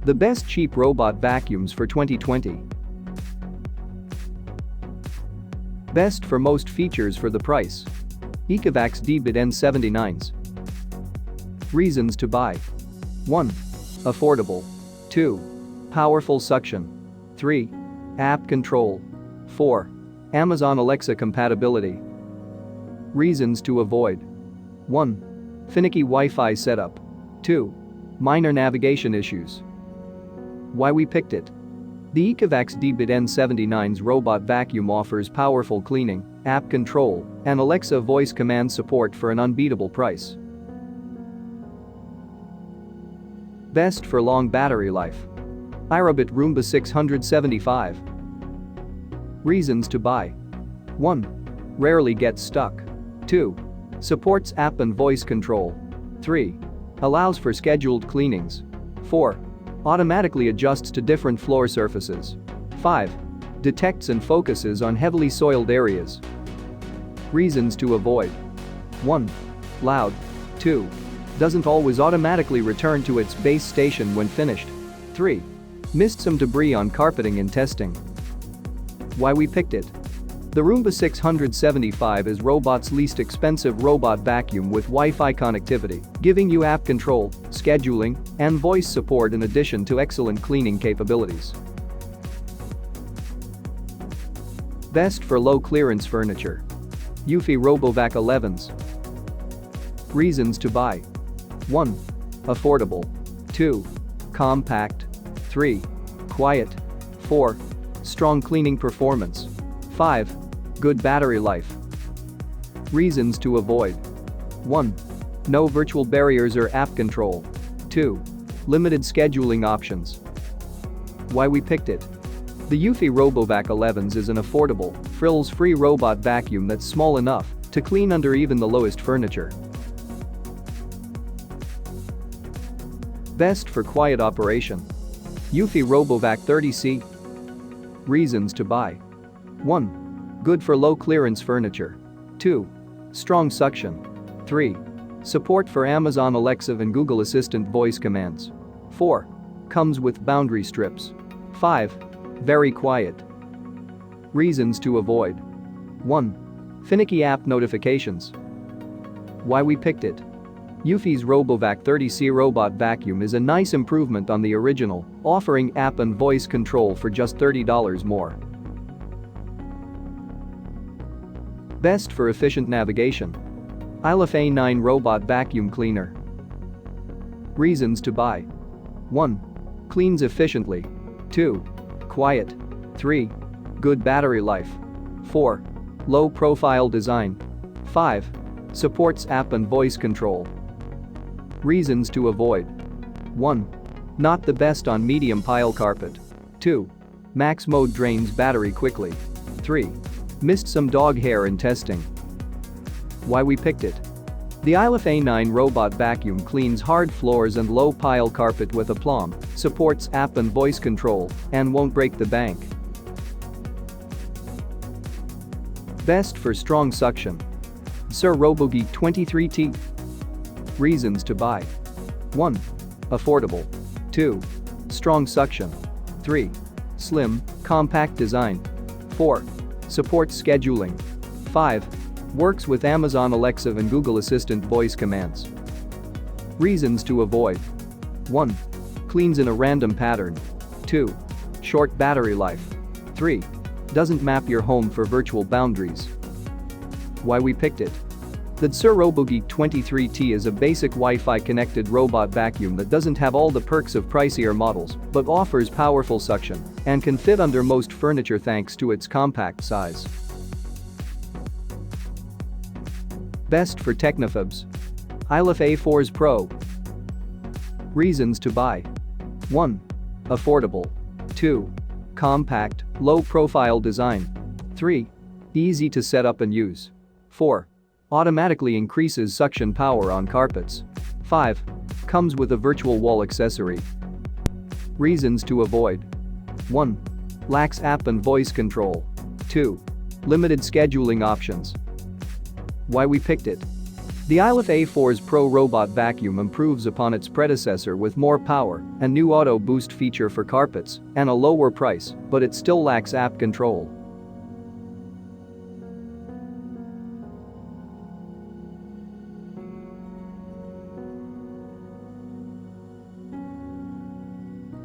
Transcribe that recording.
The best cheap robot vacuums for 2020. Best for most features for the price. Ecovacs Deebot N79s. Reasons to buy. 1. Affordable. 2. Powerful suction. 3. App control. 4. Amazon Alexa compatibility. Reasons to avoid. 1. Finicky Wi-Fi setup. 2. Minor navigation issues. Why we picked it. The Ecovacs Deebot N79's robot vacuum offers powerful cleaning, app control, and Alexa voice command support for an unbeatable price. Best for long battery life. iRobot Roomba 675. Reasons to buy. 1. Rarely gets stuck. 2. Supports app and voice control. 3. Allows for scheduled cleanings. 4. Automatically adjusts to different floor surfaces. 5. Detects and focuses on heavily soiled areas. Reasons to avoid. 1. Loud. 2. Doesn't always automatically return to its base station when finished. 3. Missed some debris on carpeting in testing. Why we picked it. The Roomba 675 is robot's least expensive robot vacuum with Wi-Fi connectivity, giving you app control, scheduling, and voice support in addition to excellent cleaning capabilities. Best for low-clearance furniture. Eufy RoboVac 11s. Reasons to buy. 1. Affordable. 2. Compact. 3. Quiet. 4. Strong cleaning performance. 5. Good battery life. Reasons to avoid. 1. No virtual barriers or app control. 2. Limited scheduling options. Why we picked it. The Eufy RoboVac 11s is an affordable, frills-free robot vacuum that's small enough to clean under even the lowest furniture. Best for quiet operation. Eufy RoboVac 30C. Reasons to buy. 1. Good for low-clearance furniture. 2. Strong suction. 3. Support for Amazon Alexa and Google Assistant voice commands. 4. Comes with boundary strips. 5. Very quiet. Reasons to avoid. 1. Finicky app notifications. Why we picked it. Eufy's RoboVac 30C robot vacuum is a nice improvement on the original, offering app and voice control for just $30 more. Best for efficient navigation. iLife A9 robot vacuum cleaner. Reasons to buy. 1. Cleans efficiently. 2. Quiet. 3. Good battery life. 4. Low profile design. 5. Supports app and voice control. Reasons to avoid. 1. Not the best on medium pile carpet. 2. Max mode drains battery quickly. 3. Missed some dog hair in testing. Why we picked it. The iLife A9 robot vacuum cleans hard floors and low pile carpet with aplomb, supports app and voice control, and won't break the bank. Best for strong suction. Dser RoboGeek 23T. Reasons to buy. 1. Affordable. 2. Strong suction. 3. Slim, compact design. 4. Supports scheduling. 5. Works with Amazon Alexa and Google Assistant voice commands. Reasons to avoid. 1. Cleans in a random pattern. 2. Short battery life. 3. Doesn't map your home for virtual boundaries. Why we picked it. The Dser RoboGeek 23T is a basic Wi-Fi connected robot vacuum that doesn't have all the perks of pricier models, but offers powerful suction and can fit under most furniture thanks to its compact size. Best for technophobes. iLife A4s Pro. Reasons to buy. 1. Affordable. 2. Compact, low-profile design. 3. Easy to set up and use. 4. Automatically increases suction power on carpets. 5. Comes with a virtual wall accessory. Reasons to avoid. 1. Lacks app and voice control. 2. Limited scheduling options. Why we picked it. The iLife A4s Pro robot vacuum improves upon its predecessor with more power, a new auto boost feature for carpets, and a lower price, but it still lacks app control.